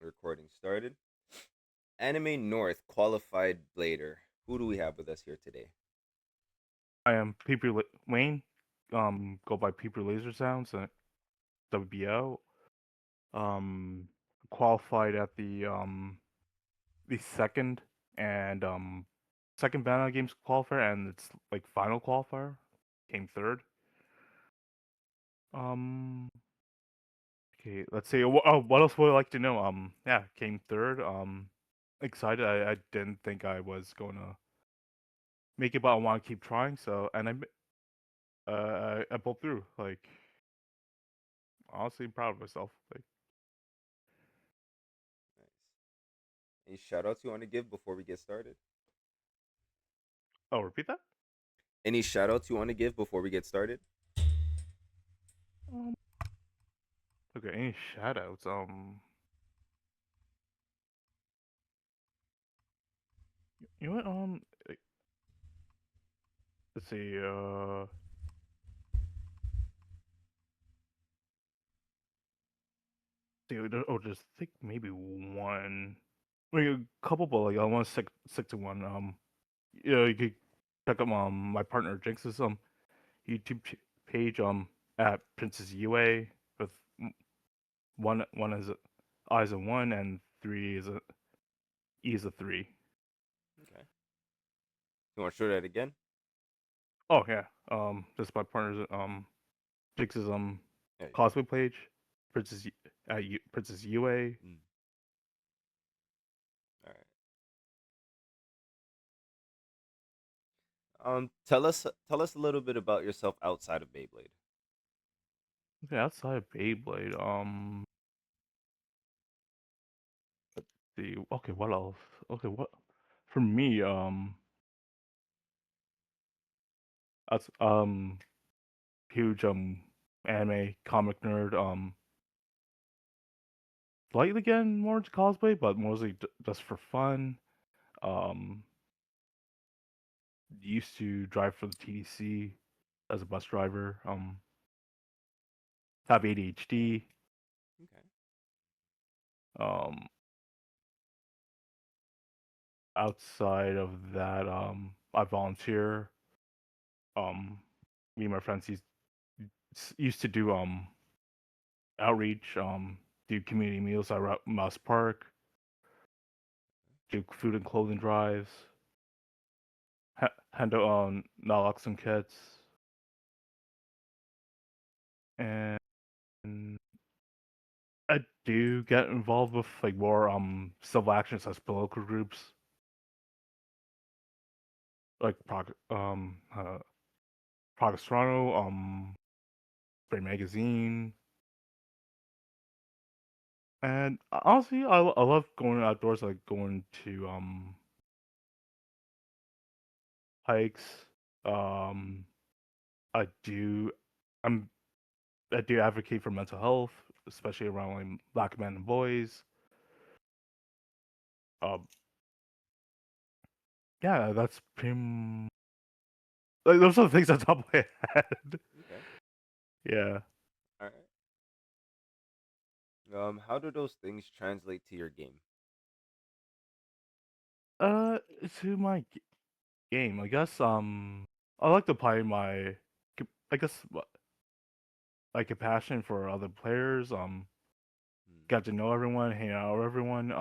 Recording started. Anime North qualified Blader. Who do we have with us here today? I am Wayne. Go by PewPewLaserSounds and WBO. Um, qualified at the and second Banana Games qualifier, and it's like final qualifier. Came third. Um, okay, let's see. What else would I like to know? Yeah, came third. Excited. I didn't think I was going to make it, but I want to keep trying. So, and I pulled through. Like, honestly, proud of myself. Like, Nice. Any shout outs you want to give before we get started? oh, repeat that. Any shout outs you want to give before we get started? Um, Okay, any shoutouts? You know what? Let's see. Just think maybe one. I mean, a couple, but like I want to stick to one. You could check out my partner Jinx's YouTube page at Princess UA with one is I is a one and three is a E is a three. Okay. You want to show that again? Oh yeah. This is my partner's Jinx's There you cosplay page. Princess Princess UA. go. All right. Tell us a little bit about yourself outside of Beyblade. Okay, outside of Beyblade, the okay, what else? Okay, what for me, that's huge anime comic nerd, slightly getting more into cosplay, but mostly just for fun. Um, used to drive for the TDC as a bus driver. Have ADHD. Okay. Um, outside of that, I volunteer. Me and my friends used to do outreach, do community meals at Mouse Park, do food and clothing drives, handle naloxone kits, and I do get involved with like more civil actions as political groups like Progress Toronto, Spray Magazine, and honestly, I love going outdoors, like going to hikes. Um, I do. I'm I do advocate for mental health, especially around like black men and boys. Um, yeah, that's like those are the things on top of my head. Okay. Yeah. All right. How do those things translate to your game? Uh, to my game, I guess. I like to apply I guess my compassion for other players. Hmm. Get to know everyone, hang out with everyone.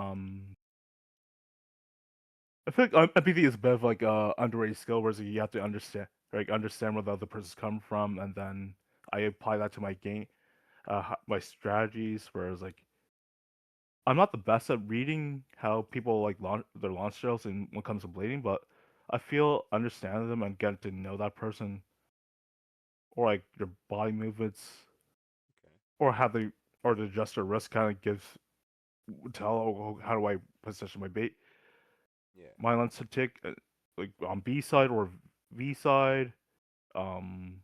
I feel like empathy is a bit of like underrated skill, whereas you have to understand where the other person's come from, and then I apply that to my game, my strategies. Whereas like I'm not the best at reading how people like launch their launch drills and when it comes to blading, but I feel understanding them and getting to know that person or like their body movements Okay. or how they or to adjust their wrist kind of gives tell how do I position my bait, Yeah. my lens to tick like on B side or V side. Um,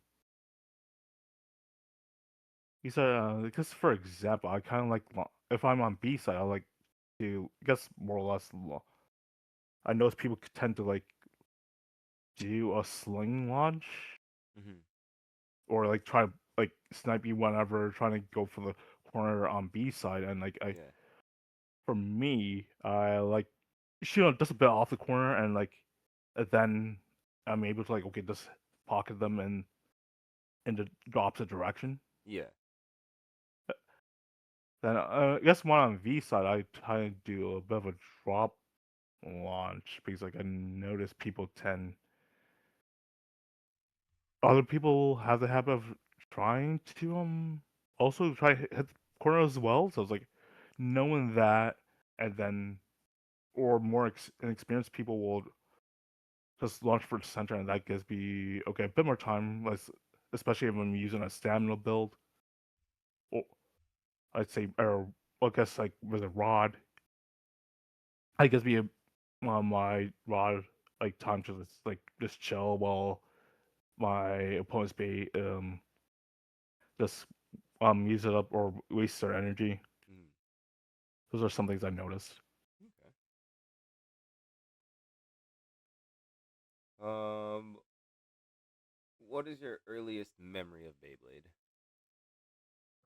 he said, because for example, I kind of like if I'm on B side, I like to I guess more or less. I notice people tend to like do a sling launch Hmm. or like try to like snipe you whenever trying to go for the corner on B side, and like Yeah. for me, I like shoot 'em just a bit off the corner and then I'm able to okay just pocket them in the opposite direction. Yeah. Then I guess one on V side, I try to do a bit of a drop launch because I notice people tend other people have the habit of trying to also try to hit the corner as well. So it's like knowing that, and then or more inexperienced people will just launch for the center, and that gives me a bit more time, especially if I'm using a stamina build. Or I'd say, or I guess with a rod, it gives me my rod time to just chill while my opponents be just use it up or waste their energy. Mm. Those are some things I noticed. Okay. Um, what is your earliest memory of Beyblade?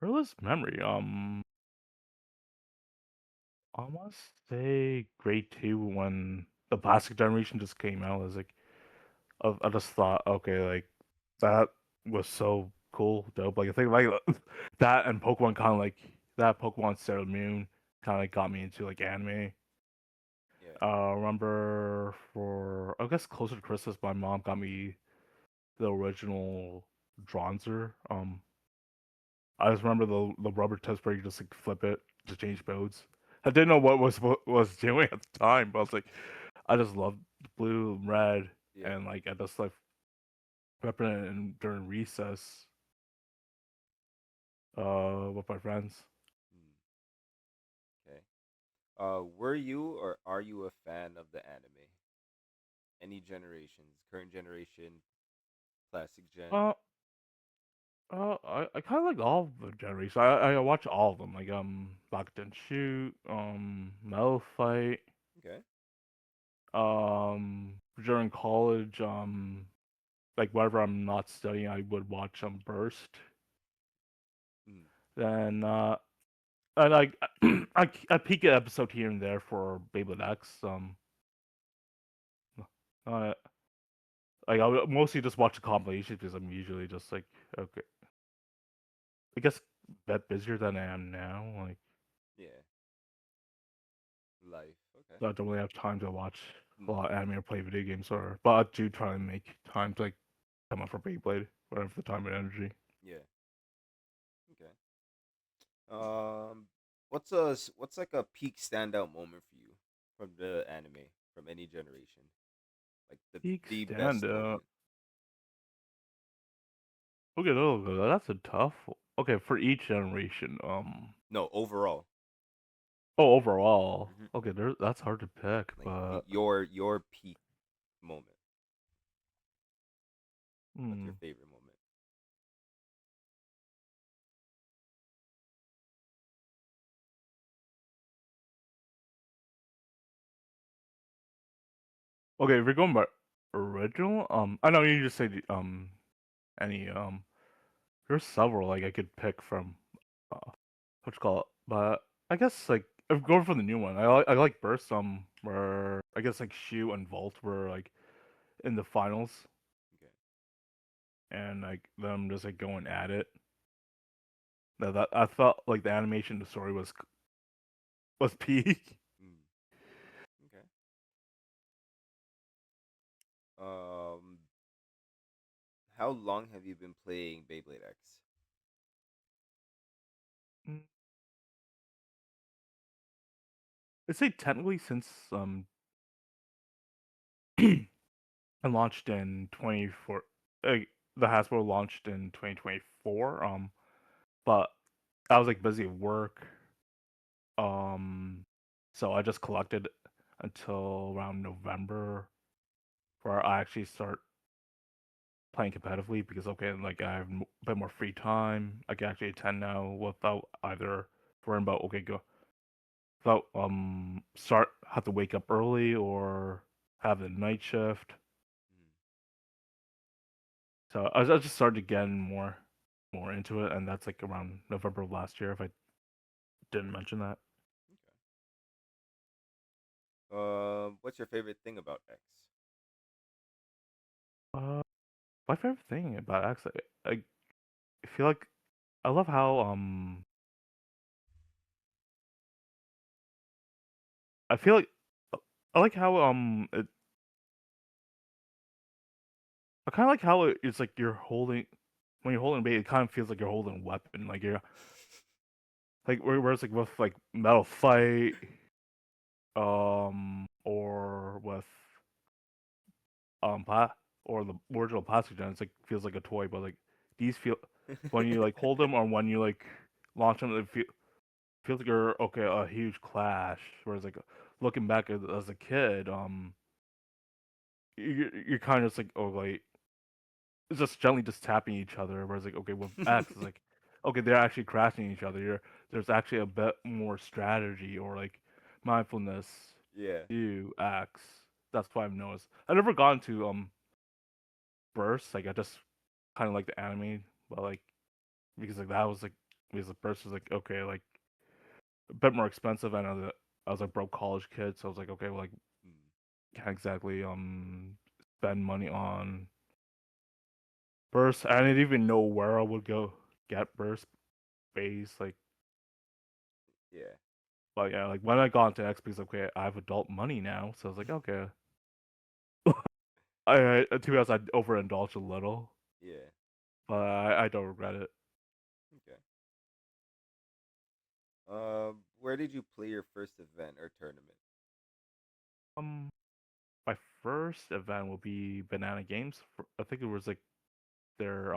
Earliest memory, I want to say grade two when the plastic generation just came out. I was like, I just thought, okay, that was so cool, dope. Like I think that and Pokemon kind of that Pokemon Sailor Moon kind of got me into anime. Yeah. Remember for I guess closer to Christmas, my mom got me the original Dronzer. I just remember the rubber test where you just flip it to change modes. I didn't know what was doing at the time, but I was like, I just loved blue and red, Yeah. and I just flipping it during recess, with my friends. Mm. Okay. Were you or are you a fan of the anime? Any generations? Current generation, classic gen? Uh, I kind of like all the generations. I watch all of them, Black Didn't Shoot, Metal Fight, Okay. during college, whenever I'm not studying, I would watch Burst. Mm. Then and I peek an episode here and there for Beyblade X. Uh, I would mostly just watch the compilations because I'm usually just okay. I guess a bit busier than I am now. Yeah. Life. Okay. I don't really have time to watch a Mm. lot of anime or play video games, but I do try and make time to come up for Beyblade whenever the time and energy. Yeah. Okay. Um, what's like a peak standout moment for you from the anime from any generation? Like Peak the stand best up. moment. Okay, no, that's a tough. Okay, for each generation. No, overall. Oh, overall. Hmm. Okay, that's hard to pick, Like but your peak moment. What's your hmm. favorite moment? Okay, if we're going by original, I know you just say any there's several I could pick from what you call it, but I guess if going for the new one, I like Burst where I guess Shu and Vault were in the finals Okay. and them just going at it. That I felt like the animation, the story was peak. Mm, okay. Um, how long have you been playing Beyblade X? Mm, I'd say technically since it launched in 24. The Hasbro launched in 2024. But I was busy at work. Um, so I just collected until around November, where I actually start playing competitively because I have a bit more free time. I can actually attend now without either worrying about go without start have to wake up early or have the night shift. Mm, So I just started getting more into it, and that's around November of last year. If I didn't mention that. okay. What's your favorite thing about X? Uh, my favorite thing about X, I feel like I love how I feel like I like how I kind of like how it's like you're holding when you're holding bait, it kind of feels like you're holding a weapon, like you're like whereas like with like Metal Fight, or with or the original plastic gen, it's like feels like a toy, but like these feel when you like hold them or when you like launch them, it feels like you're okay a huge clash. Whereas like looking back as a kid, you're kind of just like oh like it's just gently just tapping each other. Whereas like okay with X, it's like okay they're actually crashing each other. There's actually a bit more strategy or like mindfulness Yeah. to X. That's what I've noticed. I never gone to Burst. Like I just kind of like the anime, but like because like that was like because the Burst was like okay like a bit more expensive. I was a broke college kid, so I was like okay well, like Mm. can't exactly spend money on Burst. I didn't even know where I would go get Burst base Yeah. like yeah like when I got into X because okay I have adult money now, so I was like okay. To be honest I overindulged a little, Yeah. but I don't regret it. Okay. Where did you play your first event or tournament? Um, my first event will be Banana Games. I think it was like their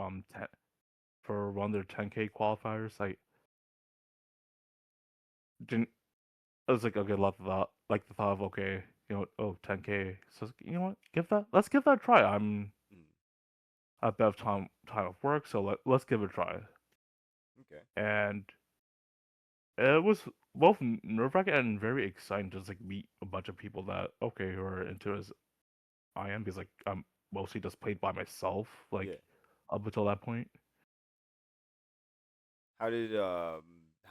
for one of their 10K qualifiers. I didn't. I was like, okay, love the thought, like the thought of okay, you know, oh 10K. So you know what, let's give that a try. I'm Mm. a bit of time of work, so let's give it a try. Okay. And it was both nerve wracking and very exciting to just like meet a bunch of people that okay who are into as I am because like I'm mostly just played by myself Yeah. like up until that point. How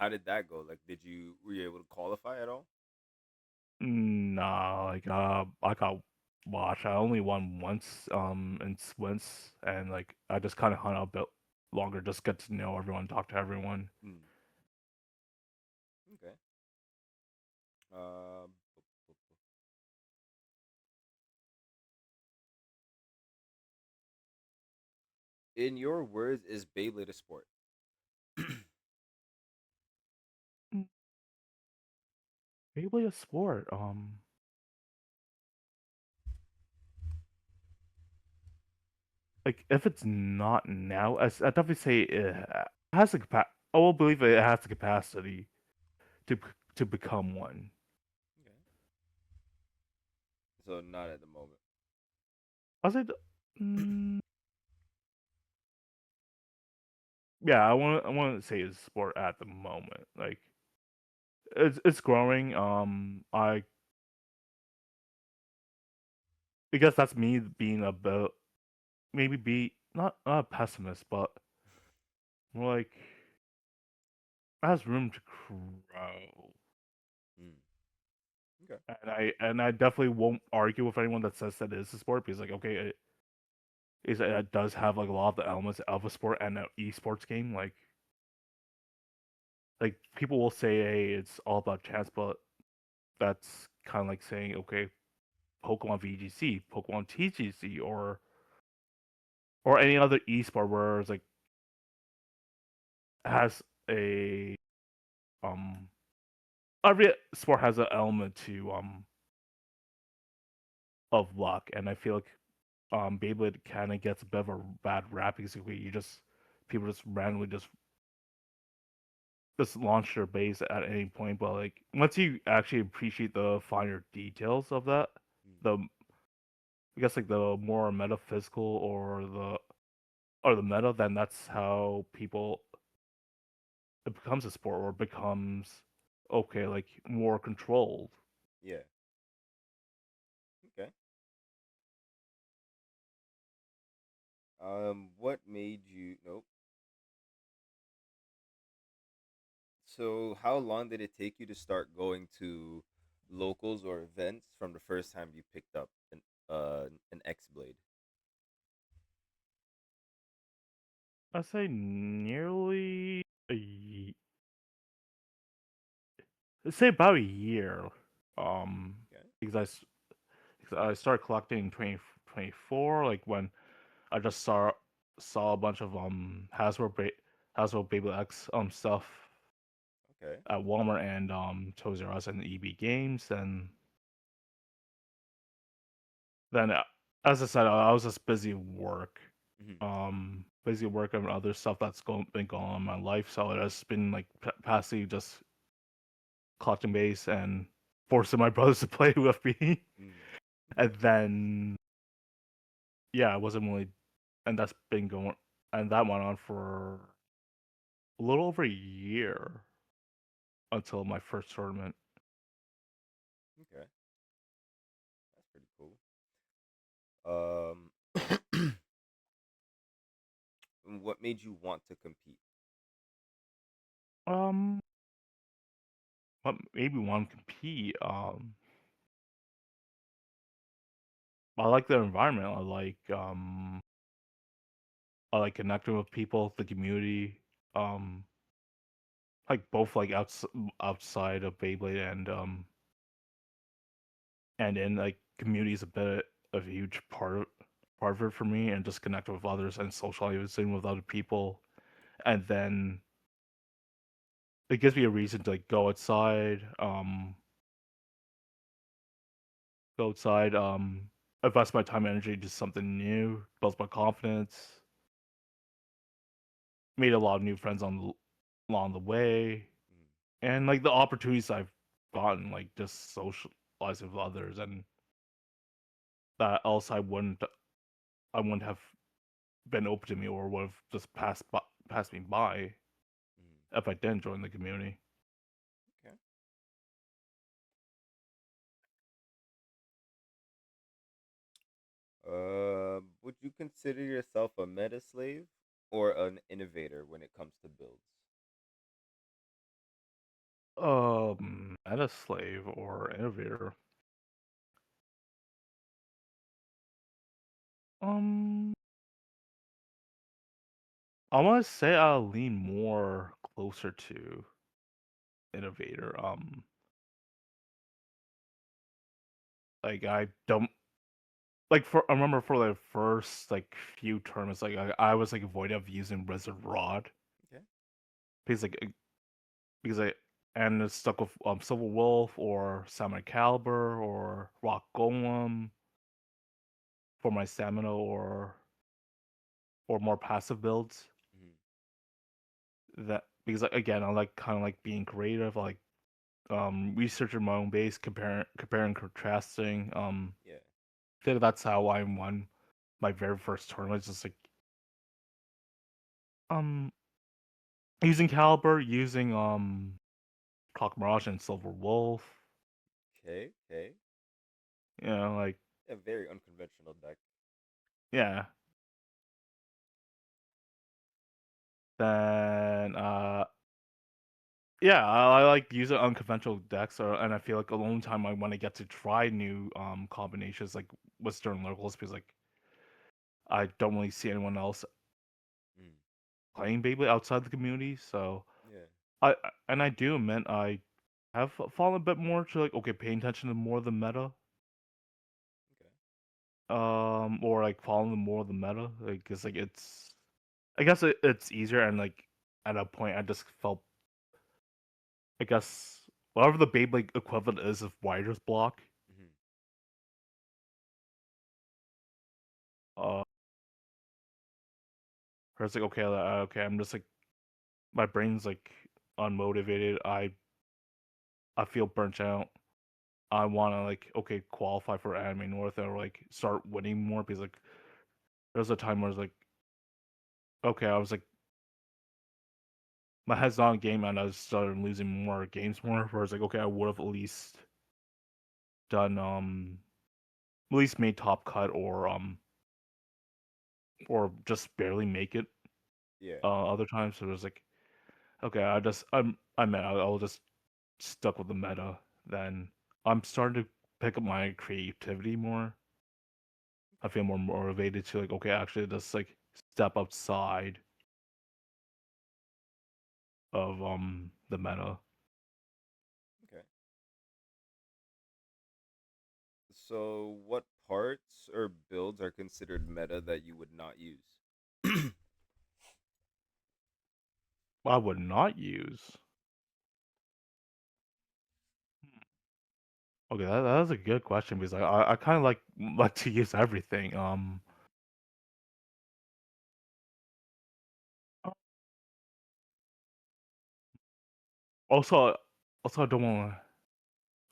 did that go? Like, were you able to qualify at all? Nah, like I got watched. I only won once in splints, and like I just kind of hung out a bit longer, just get to know everyone, talk to everyone. Mm. Okay. Um, in your words, is Beyblade a sport? Mm, maybe a sport. Like if it's not now, I definitely say it has the I will believe it has the capacity to to become one. Okay. So not at the moment. I said, mm, yeah, I want to say it's sport at the moment. Like it's growing. I guess that's me being a bit maybe be not a pessimist, but more like it has room to grow. Mm. Okay. And I definitely won't argue with anyone that says that it is a sport because like okay, it does have like a lot of the elements of a sport and an esports game. Like people will say, hey, it's all about chance, but that's kind of like saying okay, Pokemon VGC, Pokemon TGC, or any other esport where it's like has a um every sport has an element to of luck, and I feel like Beyblade kind of gets a bit of a bad rap because you just people just randomly just launch their base at any point, but like once you actually appreciate the finer details of that, Mm. the I guess like the more metaphysical or the meta, then that's how people it becomes a sport or becomes okay like more controlled. Yeah. Okay. What made you? Nope. So, how long did it take you to start going to locals or events from the first time you picked up an X Blade? I say nearly let's say about a year. Okay. Because because I started collecting in 2024, like when I just saw a bunch of Hasbro Baby X stuff Okay. at Walmart and Toys R Us and EB Games, and then as I said, I was just busy with work, Hmm. busy working on other stuff that's been going on in my life, so it has been like passively just collecting base and forcing my brothers to play with me, Mm. and Okay. then yeah, I wasn't really, and that's been going, and that went on for a little over a year until my first tournament. Okay. That's pretty cool. Um, what made you want to compete? Um, what made me want to compete? I like the environment. I like connecting with people, the community. Um, like both like outside of Beyblade and in like community is a bit of a huge part of it for me, and just connecting with others and socializing with other people, and then it gives me a reason to like go outside, invest my time and energy into something new, builds my confidence, made a lot of new friends along the way, Mm. and like the opportunities I've gotten, like just socializing with others, and that else I wouldn't have been open to me or would have just passed me by Mm. if I didn't join the community. Okay. Would you consider yourself a meta slave or an innovator when it comes to builds? Meta slave or innovator. Um, I want to say I'll lean more closer to innovator. Like I don't like for I remember for the first like few tournaments, like I was like avoiding of using Wizard Rod Okay. because because I and it's stuck with Silver Wolf or Samurai Caliber or Rock Golem for my stamina or more passive builds. Mm. That because again I like kind of like being creative, like researching my own base, comparing, contrasting. Yeah. I think that's how I won my very first tournament. Just like um using Caliber, using Clock Mirage and Silver Wolf. Okay. Okay. You know, like A very unconventional deck. yeah. Then yeah, I like using unconventional decks, and I feel like the only time I want to get to try new combinations like was during locals because like I don't really see anyone else Mm. playing Beyblade outside the community, so Yeah. and I do admit I have fallen a bit more to like okay, paying attention to more of the meta, Okay. or like following more of the meta, like cause like I guess it's easier and like at a point I just felt I guess whatever the Beyblade equivalent is of Wider's block, Hmm. uh, where it's like okay, okay, I'm just like my brain's like unmotivated. I feel burnt out. I want to like okay qualify for Anime North or like start winning more because like there was a time where I was like okay, I was like my head's not in game and I started losing more games more. Where it's like okay, I would have at least done at least made top cut or just barely make it Yeah. other times. So it was like okay, I meant I'll just stuck with the meta then. I'm starting to pick up my creativity more. I Okay. feel more motivated to like, okay, actually, just like step outside of the meta. Okay. So, what parts or builds are considered meta that you would not use? I would not use. Okay, that is a good question because I kind of like to use everything. Also, I don't want.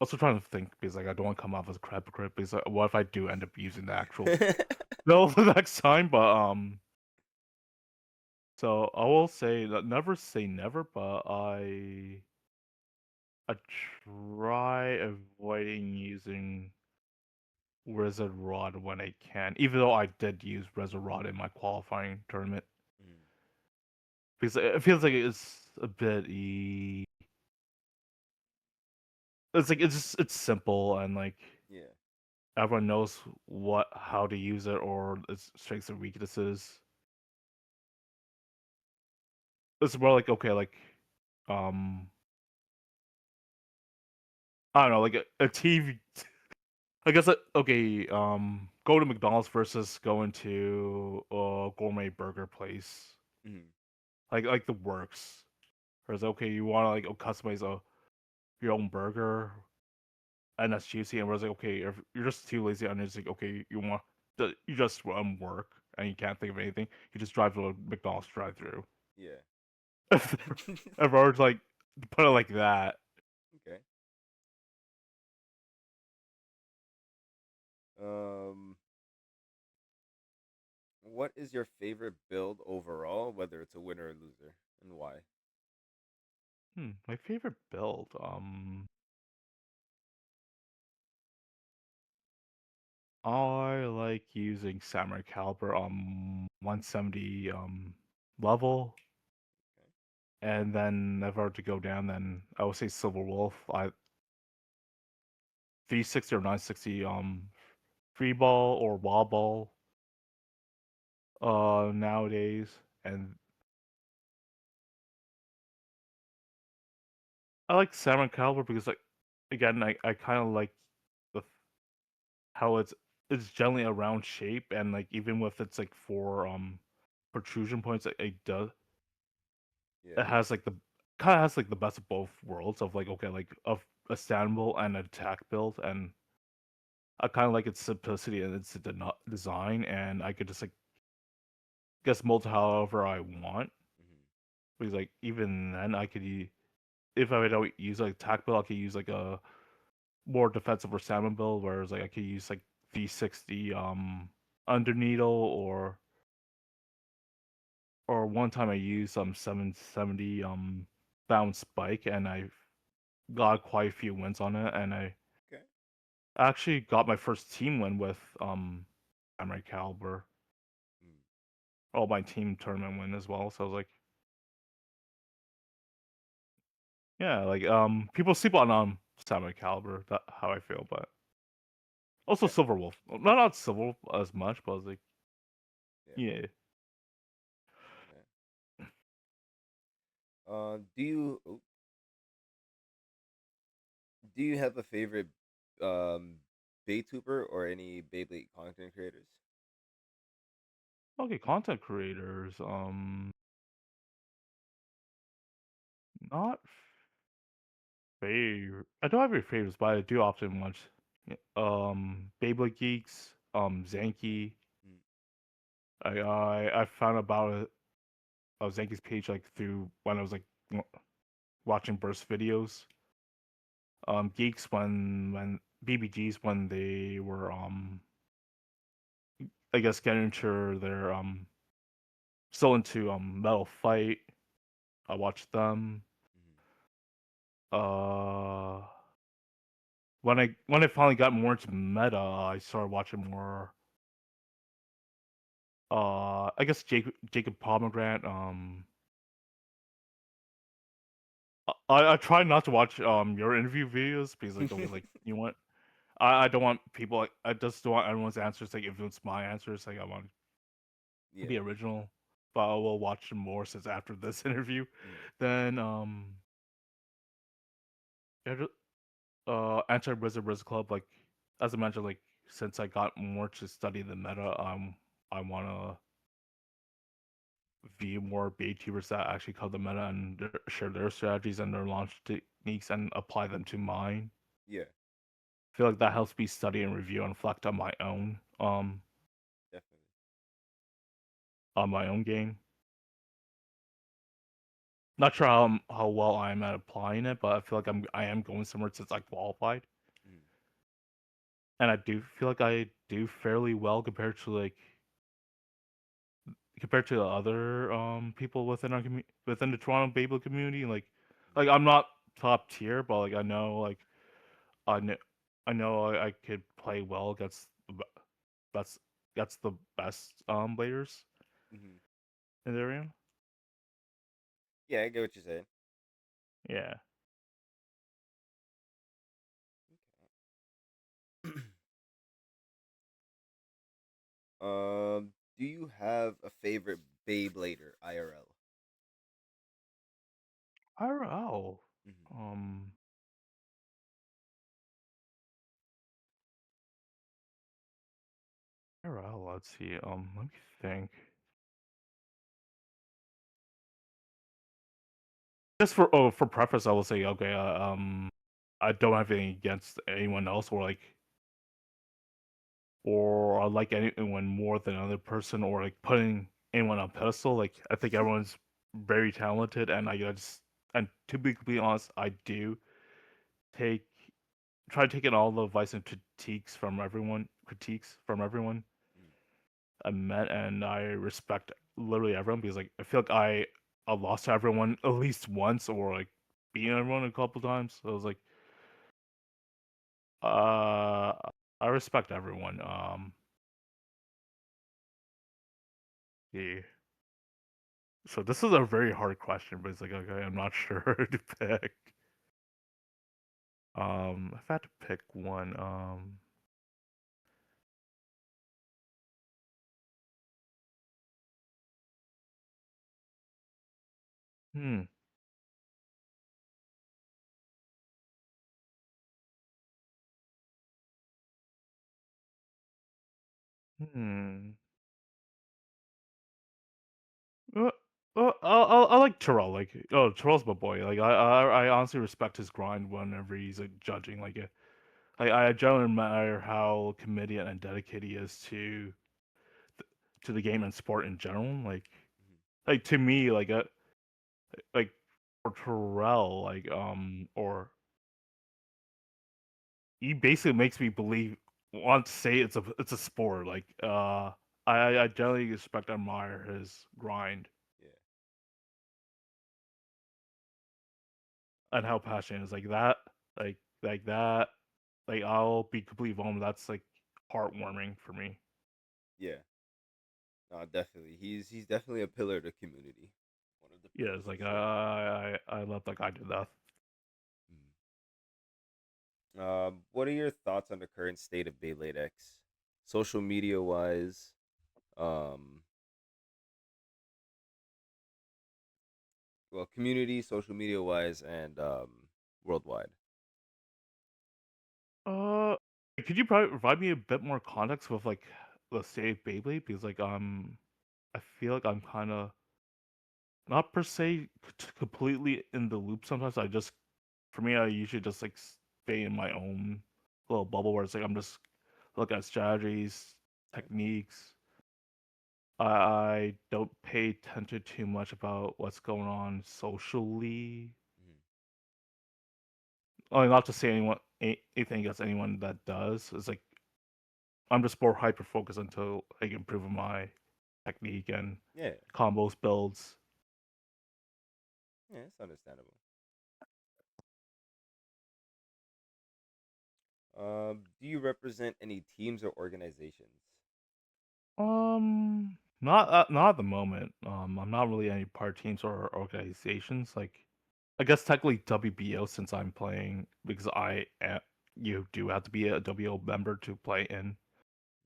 Also trying to think because like I don't want to come off as a crap hypocrite because what if I do end up using the actual build the next time? But so I will say that never say never, but I try avoiding using Wizard Rod when I can, even though I did use Wizard Rod in my qualifying tournament Mm, because it feels like it's a bit it's like it's simple and like yeah. everyone knows how to use it or its strengths and weaknesses. It's more like okay, like um I don't know, like a TV. I guess okay, go to McDonald's versus going to a gourmet burger place, Mm, like the works. Whereas okay, you want to like customize your own burger and that's juicy, and whereas like okay, if you're just too lazy and it's like okay, you just work and you can't think of anything, you just drive to a McDonald's drive-through. yeah. If I were to like put it like that, Okay. Um, what is your favorite build overall, whether it's a winner or loser, and why? my favorite build, I like using Samurai Caliber on 170 level, Okay. and then if I were to go down, then I would say Silver Wolf. I 360 or 960 free ball or wall ball nowadays, and I like Samurai Caliber because like again I kind of like the how it's generally a round shape and like even with its like four protrusion points it does Yeah. it has like the kind of has like the best of both worlds of like okay like of a standable and an attack build and I kind of like its simplicity and its design and I could just like guess multi however I want Hmm. because like even then I could if I don't use like attack build I could use like a more defensive or salmon build whereas like I could use like 360 under needle or one time I used 770 bounce spike and I got quite a few wins on it and I Okay. actually got my first team win with Samurai Caliber. Mm. All my team tournament win as well. So I was like, yeah, like people sleep on Samurai Caliber. That how I feel, but also Okay. Silver Wolf. Not Silver Wolf as much, but I was like, Yeah. yeah. Okay. Do you have a favorite um Baytuber or any Beyblade content creators? Okay, content creators. Not favorite. I don't have any favorites, but I do often watch Beyblade Geeks, Zanky. Mm, I found about it Zanky's page like through when I was like watching burst videos. Geeks when BBGs when they were I guess getting into their still into Metal Fight. I watched them. mhm. Uh when I finally got more into meta, I started watching more I guess Jacob Pomegranate, I try not to watch your interview videos because like they'll be like you want I don't want people like I just don't want everyone's answers like influence my answers. Like I want to Yeah. be original, but I will watch them more since after this interview. Mm. Then yeah, Anti Wizard Club, like as I mentioned, like since I got more to study the meta, I wanna view more YouTubers that actually cover the meta and share their strategies and their launch techniques and apply them to mine. Yeah. I feel like that helps me study and review and reflect Definitely. on my own game. Not sure how well I am at applying it, but I feel like I am going somewhere since I qualified, Mm. and I do feel like I do fairly well compared to the other people within our within the Toronto Beyblade community. Mm. I'm not top tier, but I know I know I could play well against that's that's the best bladers Mhm. in the area. Yeah, I get what you're saying. Yeah. Okay. Do you have a favorite Beyblader IRL? IRL. Mhm. Um IRL, let's see. Let me think. Just for preface, I will say okay. I don't have anything against anyone else or I like anyone more than another person or like putting anyone on pedestal. Like I think everyone's very talented, and I just and to be completely honest, I do take try to take in all the advice and critiques from everyone Mm. I met, and I respect literally everyone because like I feel like I lost to everyone at least once or like beaten everyone a couple times. So I was like, uh, I respect everyone. Yeah. So this is a very hard question, but it's like okay, I'm not sure to pick. If I had to pick one, hmm, hmm. Uh, I like Terrell. Like, oh, Terrell's my boy. Like, I honestly respect his grind whenever he's like judging. I generally admire how committed and dedicated he is to the game and sport in general. Mhm. Like to me, like for Terrell, or he basically makes me believe want to say it's a sport. I generally respect and admire his grind Yeah. and how passionate he is like that. Like that. Like I'll be completely vulnerable. That's like heartwarming for me. Yeah. No, definitely. He's definitely a pillar of the community. One of the Yeah, pillars it's for like sure. I love that guy to death. Mm. What are your thoughts on the current state of Beyblade X, social media wise? Um, well, community, social media wise, and worldwide. Uh, could you provide me a bit more context with like the state of Beyblade because I feel like I'm kind of not per se completely in the loop sometimes. For me, I usually just like stay in my own little bubble where it's like I'm just looking at strategies, Right. techniques. I don't pay attention too much about what's going on socially. Mhm. Not to say anything against anyone that does. It's like I'm just more hyper focused until like improving my technique and Yeah. combos builds. Yeah, it's understandable. Do you represent any teams or organizations? Not at the moment. I'm not really any part teams or organizations. I guess technically WBO since I'm playing because you do have to be a WBO member to play in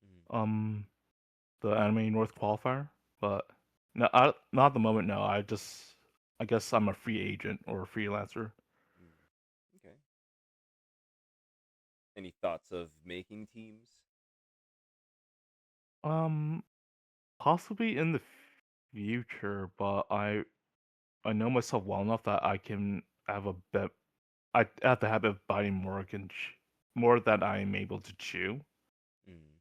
Mm, um the Anime North qualifier, but no, not at the moment. No, I guess I'm a free agent or a freelancer. mm. Okay. Any thoughts of making teams? Um, Possibly in the future, but I know myself well enough that I can have a bit. I have to have a biting more than I am able to chew. Mm,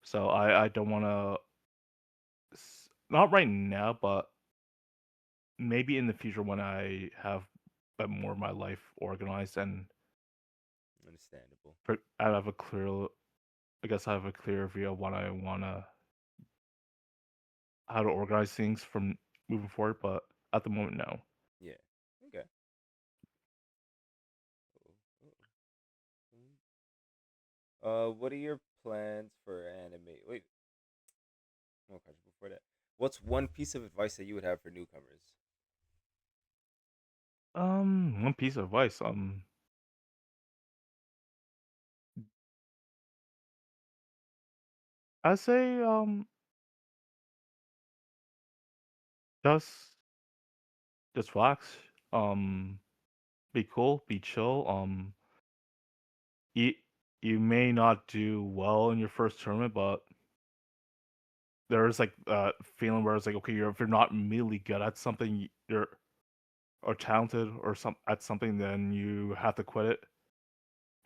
So I don't want to. Not right now, but maybe in the future when I have a bit more of my life organized and understandable. I have a clear. I guess I have a clear view of what I wanna how to organize things from moving forward. But at the moment, no. Yeah. Okay. Cool, cool. Mm. What are your plans for anime? Wait, one question before that. What's one piece of advice that you would have for newcomers? One piece of advice. I say just just relax. Be cool, be chill. You you may not do well in your first tournament, but there is like a feeling where it's like okay, if you're not really good at something, you're or talented or some at something, then you have to quit it.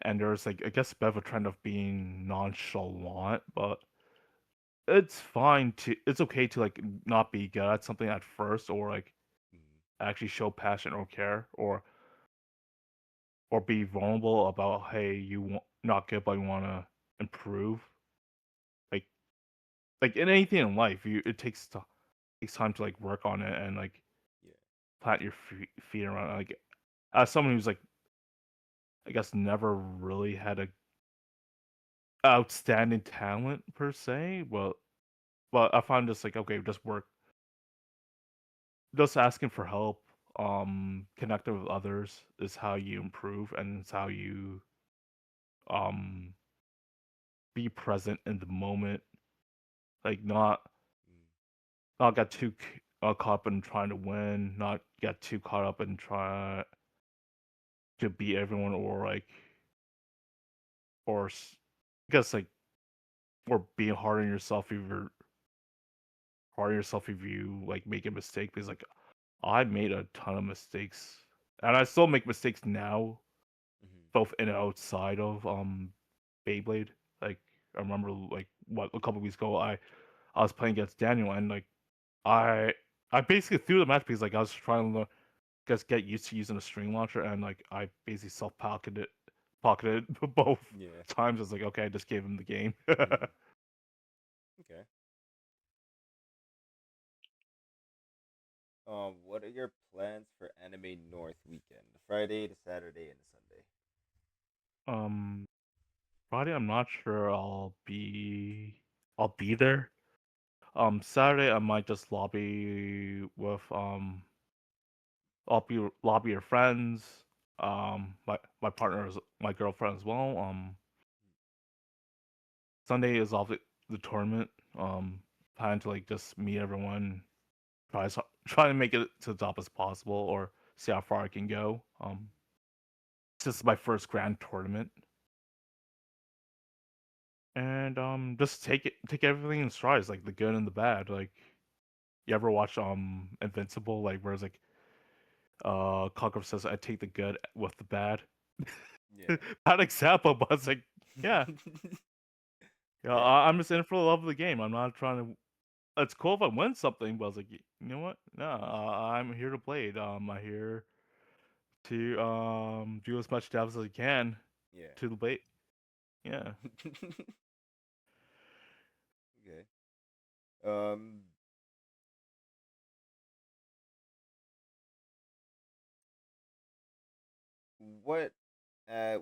And there's like I guess a bit of a trend of being nonchalant, but it's okay to like not be good at something at first or like Mm, actually show passion or care or be vulnerable about hey not good but you want to improve like like in anything in life you it takes time to like work on it and like yeah. plant your feet around it. Like as someone who's like I guess never really had a outstanding talent per se, well I find just like okay just work just asking for help, connecting with others is how you improve and it's how you um be present in the moment. Like Mm, not get too caught up in trying to win, not get too caught up in trying to beat everyone or like I guess like or being hard on yourself if you're hard on yourself if you like make a mistake because like I made a ton of mistakes and I still make mistakes now mm-hmm. both in and outside of Beyblade. Like I remember like what a couple weeks ago I was playing against Daniel and like I I basically threw the match because like I was trying to just get used to using a string launcher and like I basically pocketed both Yeah. times. I was like okay I just gave him the game. Mm, okay. What are your plans for Anime North weekend? The Friday, the Saturday, and the Sunday. um Friday I'm not sure I'll be there. Saturday I might just lobby with lobby your friends, my partner's my girlfriend as well. Sunday is off the tournament. Plan to like just meet everyone, try to make it to the top as possible, or see how far I can go. This is my first grand tournament, and just take everything in strides, like the good and the bad. Like you ever watch Invincible, like where it's like Conqueror says, "I take the good with the bad." Yeah. Bad example, but it's like yeah, yeah. Yeah. I'm just in for the love of the game. I'm not trying to. It's cool if I win something, but I was like, you know what? No, I'm here to play it. I'm here to do as much depth as I can Yeah. to the bait. Yeah. Okay. Um, what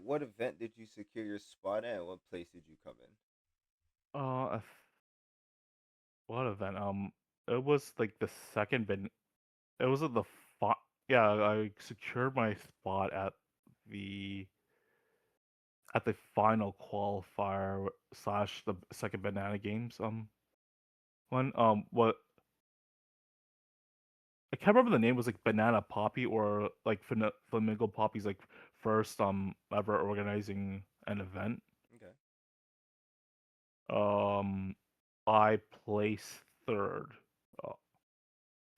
what event did you secure your spot at? And what place did you come in? Uh, what event? It was like the second bin. It was at the fi- yeah, I secured my spot the the final qualifier slash the second Banana Games one. What I can't remember the name, was like Banana Poppy or like Flamingo Poppy's like first ever organizing an event. Okay. Um, I placed uh,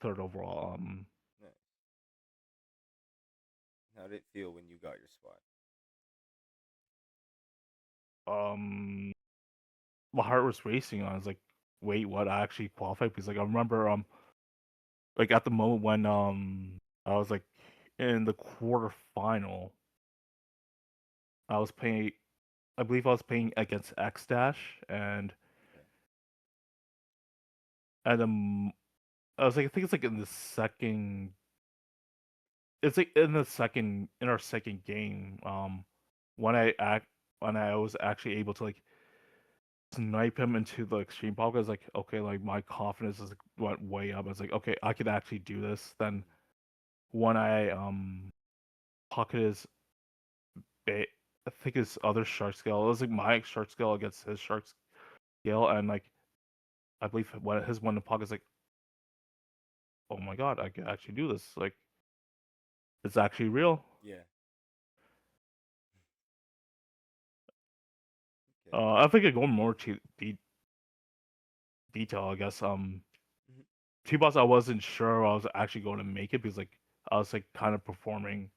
third overall. Nice. How did it feel when you got your spot? Um, my heart was racing. I was like, wait, what? I actually qualified? Because like I remember like at the moment when I was like in the quarterfinal, I was playing. I believe I was playing against X Dash, Okay. and I was like, I think it's like in the second. It's like in the second in our second game. When I act when I was actually able to like snipe him into the extreme pocket, I was like, okay, like my confidence is like, went way up. I was like, okay, I could actually do this. Then Mm-hmm. when I pocketed his ba- I think his other shark scale, it was like my shark scale against his shark scale, and like I believe what his one in pocket is like, oh my god, I can actually do this. Like it's actually real. Yeah. Okay. I think I go more to detail, I guess. Mm-hmm. T-Boss, I wasn't sure I was actually going to make it because like I was like kind of performing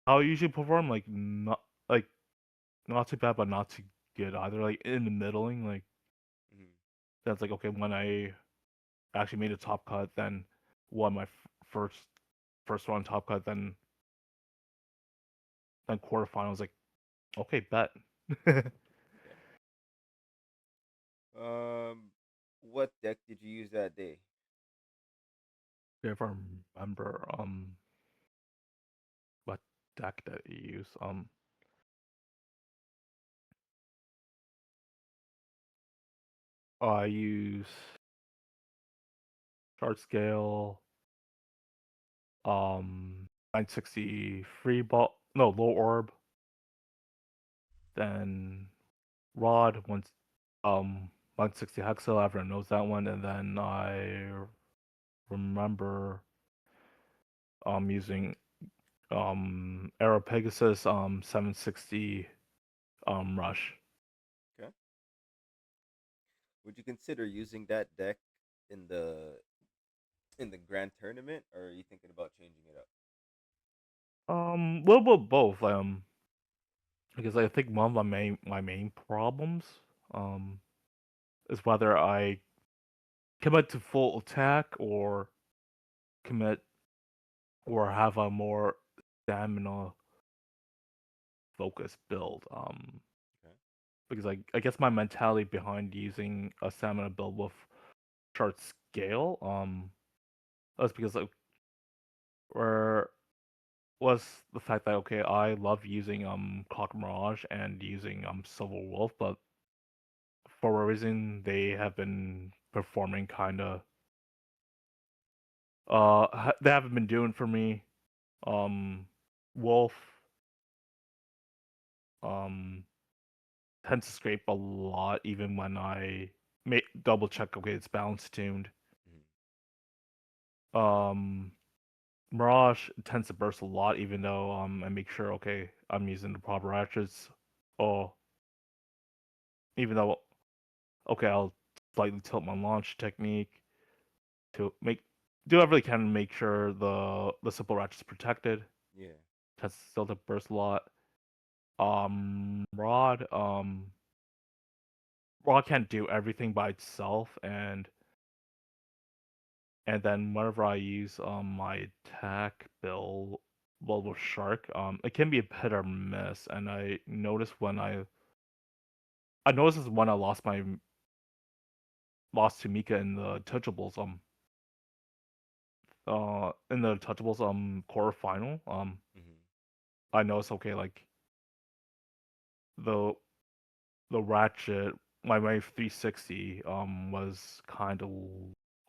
how I usually perform, like not too bad but not too good either, like in the middling. Like Mm-hmm. that's like okay, when I actually made a top cut, then won my first one top cut, then quarterfinals. Like okay, bet. Okay. What deck did you use that day? If I remember what deck that you use, I use chart scale, 960 free ball, no low orb, then rod once, 160 hexel. Everyone knows that one, and then I remember using Arrow Pegasus 760 rush. Okay. Would you consider using that deck in the grand tournament, or are you thinking about changing it up? Little bit of both. Because I think one of my main problems um is whether I commit to full attack or commit or have a more stamina focused build. Okay. Because I guess my mentality behind using a stamina build with chart scale, that's because like where was the fact that okay, I love using Clock Mirage and using Silver Wolf, but for a reason they have been performing kind of they haven't been doing for me. Um, Wolf um tends to scrape a lot even when I double check. Okay, it's balance tuned. Mm-hmm. Um, Mirage tends to burst a lot, even though I make sure okay I'm using the proper ratchets. Oh, even though okay I'll slightly tilt my launch technique to make do everything I can to make sure the simple ratchet's protected. Yeah. Tends still to burst a lot. Rod Rod can't do everything by itself, and then whenever I use my attack build well with Shark, it can be a hit or miss. And I noticed this when I lost to Mika in the Touchables quarterfinal. Mm-hmm. I noticed okay like the the ratchet my 360 was kind of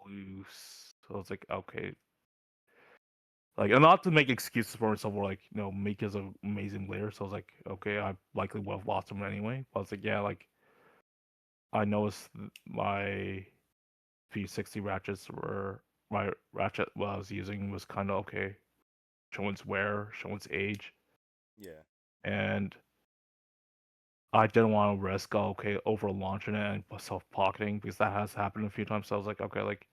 loose. So I was like okay, Like, and not to make excuses for myself or like, Mika's an amazing player. So I was like, okay, I likely would have lost him anyway. But I was like, yeah, like I noticed my P60 ratchets were my ratchet what I was using was kind of okay, showing its wear, showing its age, Yeah. and I didn't want to risk okay over launching it and self pocketing because that has happened a few times. So I was like, okay, like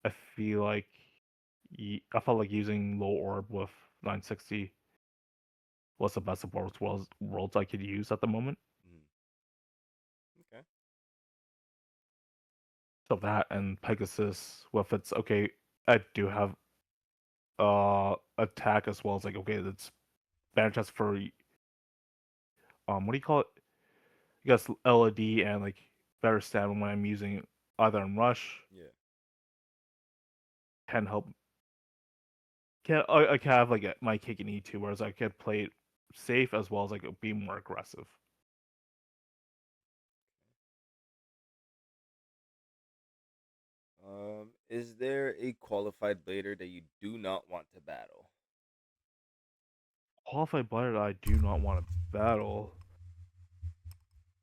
I feel like I felt like using low orb with 960 was the best of both worlds I could use at the moment. Mm. Okay. So that and Pegasus with its okay, I do have attack as well as like okay, that's better chance for what do you call it? I guess LED and like better stamina when I'm using either in rush Yeah. can help. I can have like my cake and eat too, whereas I could play it safe as well as like be more aggressive. Is there a qualified blader that you do not want to battle? Qualified blighter I do not want to battle.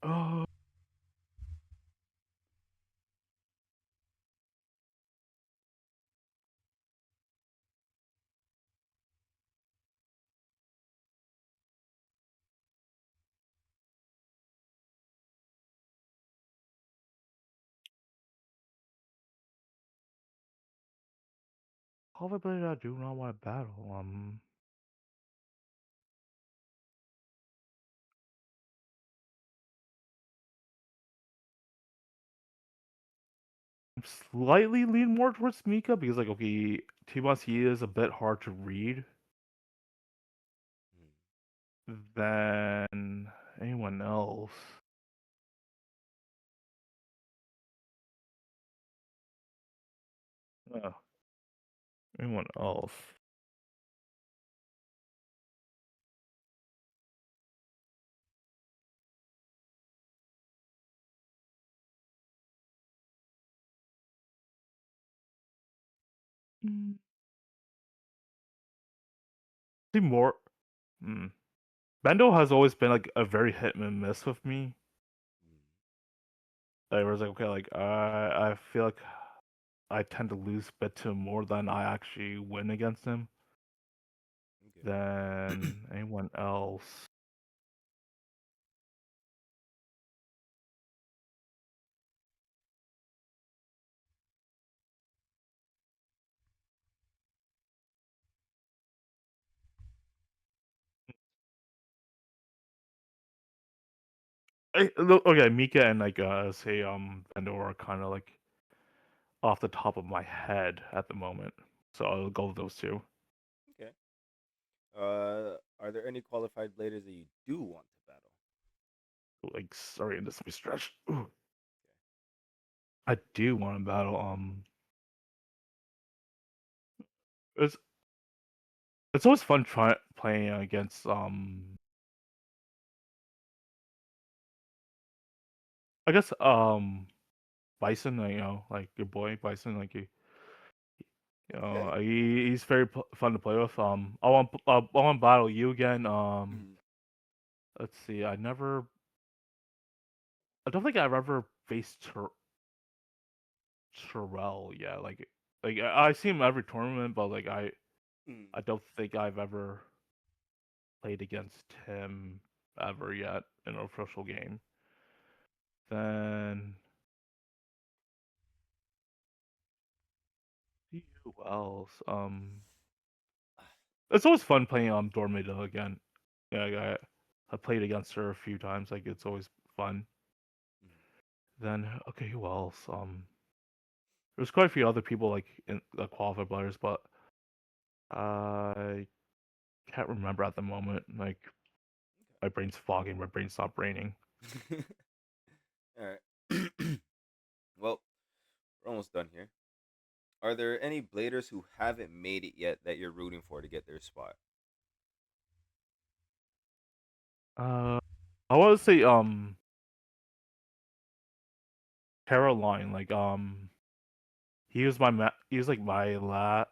Uh, qualified blighter I do not want to battle. I'm slightly lean more towards Mika because like okay, T-Boss he is a bit hard to read Mm. than anyone else. Uh, anyone else. Mm. See more. Mm. Bendo has always been like a very hit and miss with me. Mm. Like, where it's like okay, like I feel like I tend to lose a bit to him more than I actually win against him Okay. than anyone else. Okay, Mika and like say Bendo are kind of like off the top of my head at the moment, so I'll go with those two. Okay. Are there any qualified bladers that you do want to battle? Like, sorry, and this let me stretch. Ooh. I do want to battle. It's it's always fun trying playing against I guess Bison, like your boy Bison, like Okay. he's very fun to play with. I want to battle you again. Mhm. Let's see. I don't think I've ever faced Terrell. Yeah, like I see him every tournament, but like Mm. I don't think I've ever played against him ever yet in an official game. Then who else? It's always fun playing Dormida again. Yeah, I played against her a few times. Like it's always fun. Mhm. Then okay, who else? There's quite a few other people like in the qualified players, but I can't remember at the moment. Like my brain's fogging, my brain's not braining. Okay. All right. Well, we're almost done here. Are there any bladers who haven't made it yet that you're rooting for to get their spot? Uh, I want to say Caroline. Like he was like my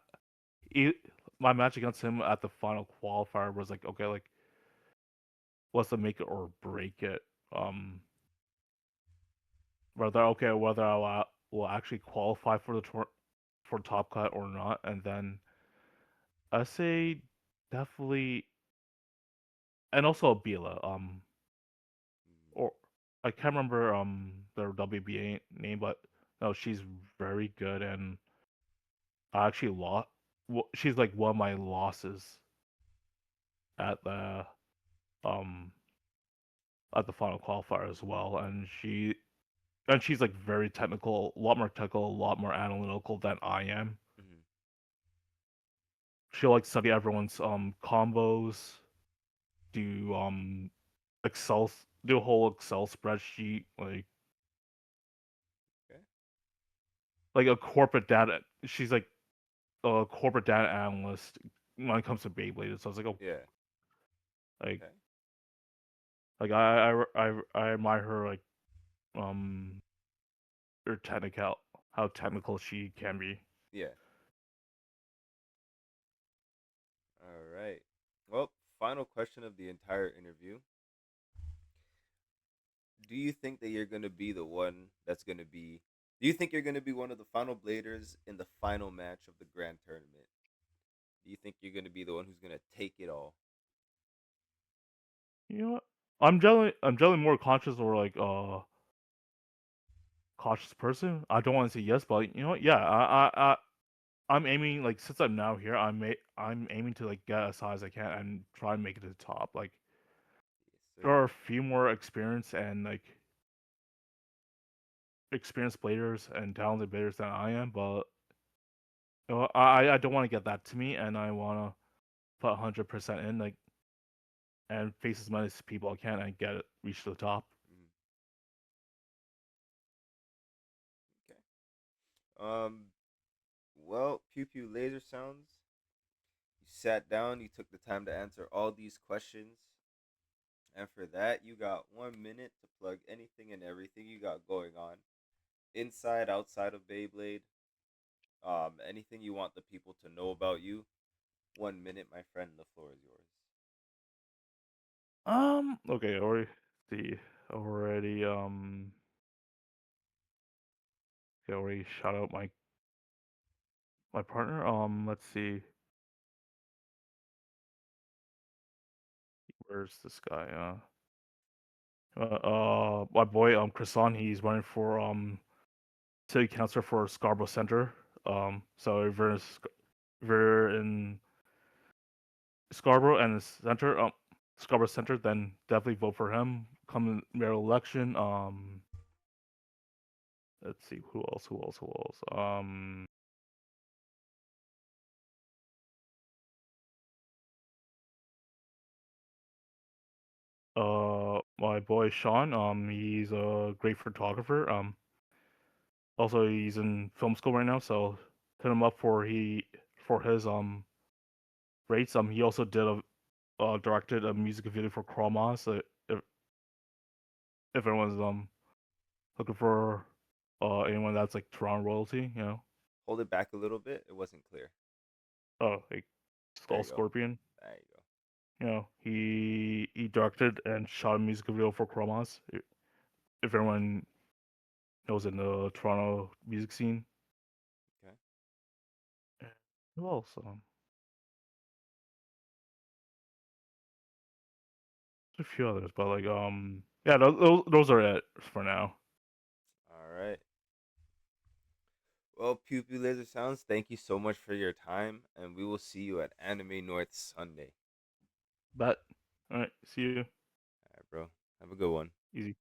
he my match against him at the final qualifier was like, okay, like what's the make it or break it? Um, whether will actually qualify for for top cut or not, and then I say definitely, and also Bila. Mm, Or I can't remember their WBA name, but no, she's very good, and I actually lost. She's like one of my losses at um the final qualifier as well, and she's like very technical, a lot more technical, a lot more analytical than I am. mhm. She'll like study everyone's combos, do Excel, do a whole Excel spreadsheet, Okay. like a corporate data. She's like a corporate data analyst when it comes to Beyblade. So I was like, oh, Yeah. like Okay. I admire her like um her technical how technical she can be. Yeah. All right. Well, final question of the entire interview. Do you think that you're going to be the one that's going to be Do you think you're going to be one of the final bladers in the final match of the grand tournament? Do you think you're going to be the one who's going to take it all? You know what? I'm generally more conscious or like cautious person. I don't want to say yes, but you know what? Yeah, I'm aiming like since I'm now here, I'm aiming to like get as high as I can and try and make it to the top. Like Yes, there sir. are a few more experienced and like experienced players and talented players than I am, but you know, I don't want to get that to me, and I want to put 100% in, like, and face as many people I can and get it reach the top. Mhm. Okay. Um. Well, Pew Pew Laser Sounds. You sat down. You took the time to answer all these questions, and for that, you got 1 minute to plug anything and everything you got going on, inside, outside of Beyblade. Anything you want the people to know about you. 1 minute, my friend. The floor is yours. Okay, already see already okay, already shout out my partner. Let's see, where's this guy? My boy Chrison, he's running for city councilor for Scarborough Center. So if you're in Scarborough and the center, Scarborough Center, then definitely vote for him. Come mayor election. Let's see who else. Who else? My boy Sean. He's a great photographer. Also he's in film school right now, so hit him up for his rates. He also did a directed a music video for Chroma. So if anyone's looking for anyone that's like Toronto royalty, you know. Hold it back a little bit. It wasn't clear. Oh, like There Skull you go. Scorpion. There you go. You know, he directed and shot a music video for Chromos. If everyone knows in the Toronto music scene. Okay. And who else? There's a few others, but like yeah, those are it for now. All right. Well, Pew Pew Laser Sounds, thank you so much for your time, and we will see you at Anime North Sunday. But all right, see you. All right, bro. Have a good one. Easy.